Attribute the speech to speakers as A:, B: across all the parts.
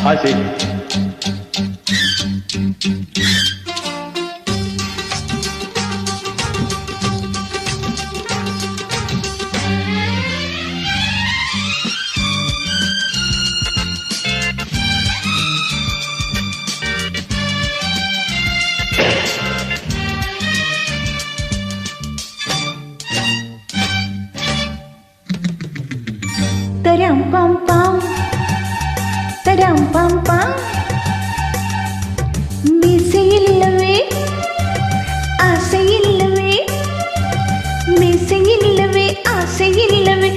A: ಹಾಸಿ
B: Taram pam pam, taram pam pam. Meeseyillave, aaseyillave, meeseyillave, aaseyillave.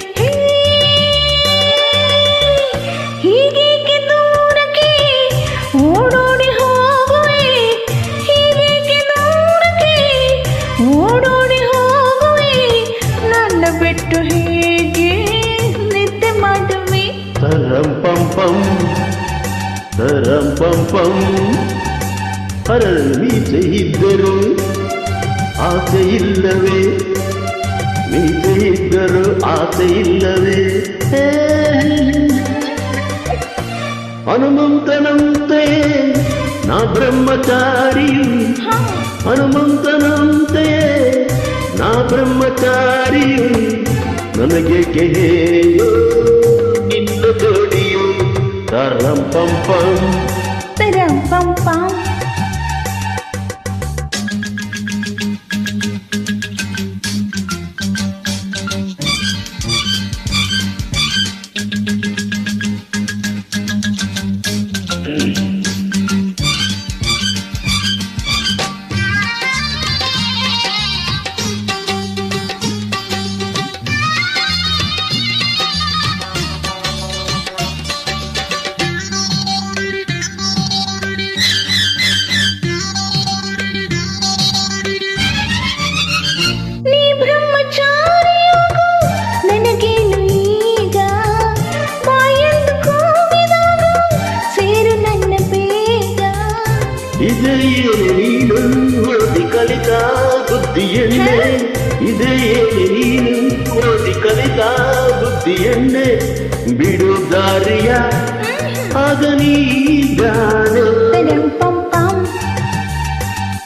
B: ಹೀಗೇಕೆ ದೂರಕ್ಕೆ ಓಡೋಡಿ ಹೋಗುವೆ, ಹೀಗೇಕೆ ದೂರಕ್ಕೆ ಓಡೋಡಿ ಹೋಗುವೆ, ನನ್ನ ಬಿಟ್ಟು ಹೇಗೆ ನಿದ್ದೆ ಮಾಡುವೆ.
A: ತರಂ ಪಂ ಪಂ ತರಂ ಪಂ ಪಂ ಹರಳು ಮೀಸೆ ಇದ್ದರು ಆಸೆ ಇಲ್ಲವೇ, ಮೀಸೆ ಇದ್ದರು ಆಸೆ ಇಲ್ಲವೇ. ಹನುಮಂತನಂತೆ ನಾ ಬ್ರಹ್ಮಚಾರಿಯು, ಹನುಮಂತನಂತೆಯೇ ನಾ ಬ್ರಹ್ಮಚಾರಿಯು, ನನಗೆ ಹೇಳು ನಿನ್ನ ಜೋಡಿಯು. ತರಂ ಪಂ ಪಂ
B: taram pam pam.
A: ಇದೆಯೇ ನೀನು ಓದಿ ಕಲಿತ ಬುದ್ಧಿಯನ್ನೇ, ಇದೆಯೇ ನೀನು ಓದಿ ಕಲಿತ ಬುದ್ಧಿಯನ್ನೇ, ಬಿಡು ದಾರಿಯ ಆಗ ನೀಗಾನೆ.
B: Taram pam pam,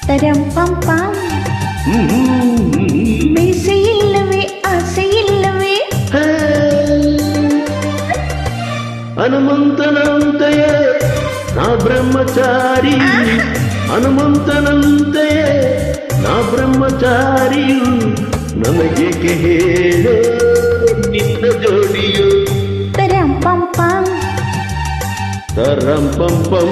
B: taram pam pam. ಮೀಸೆಯಿಲ್ಲವೇ ಆಸೆಯಿಲ್ಲವೇ.
A: ಹನುಮಂತನಂತೆಯೇ ನಾ ಬ್ರಹ್ಮಚಾರಿ, ಹನುಮಂತನಂತೆಯೇ ನಾ ಬ್ರಹ್ಮಚಾರಿಯು, ನಮಗೇಕೆ ಹೇಳು ನಿನ್ನ ಜೋಡಿಯು.
B: taram pam pam,
A: ತರಂ ಪಂ ಪಂ.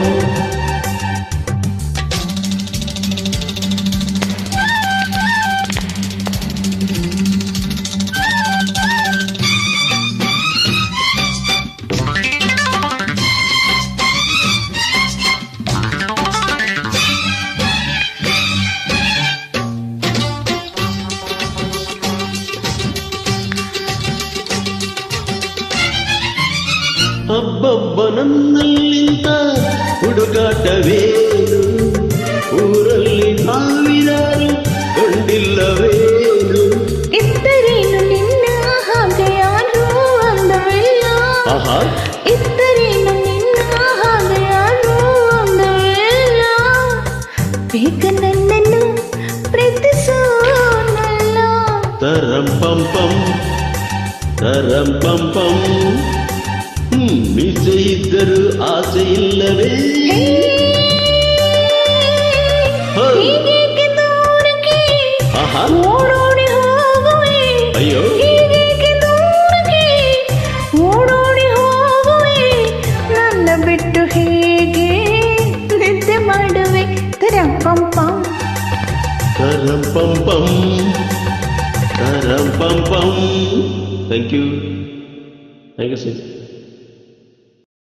A: ಅಬ್ಬಬ್ಬ ನನ್ನಲ್ಲಿಂತ ಹುಡುಗಾಟವೇನು, ಊರಲ್ಲಿ ಸಾವಿರಾರು ಕಂಡಿಲ್ಲವೇನು.
B: ಇದ್ದರೇನು ನಿನ್ನ ಹಾಗೆ ಯಾರು ಅಂದವೆಲ್ಲ, ಇದ್ದರೇನು ನಿನ್ನ ಹಾಗೆ ಯಾರು ಅಂದವೆಲ್ಲ. ಬೇಗ ನನ್ನನ್ನು ಪ್ರೀತಿಸೋನಲ್ಲ.
A: ತರಂ ಪಂ ಪಂ ತರಂ ಪಂ ಪಂ. ಮೀಸೆ ಇದ್ದರು ಆಸೆ ಇಲ್ಲವೇ,
B: ಹೀಗೇಕೆ ದೂರಕ್ಕೆ ಓಡೋಡಿ ಹೋಗುವೆ,
A: ಅಯ್ಯೋ
B: ಹೀಗೇಕೆ ದೂರಕ್ಕೆ ಓಡೋಡಿ ಹೋಗುವೆ, ನನ್ನ ಬಿಟ್ಟು ಹೇಗೆ ನಿದ್ದೆ ಮಾಡುವೆ. taram pam pam,
A: taram pam pam, taram pam pam. Thank you, sis.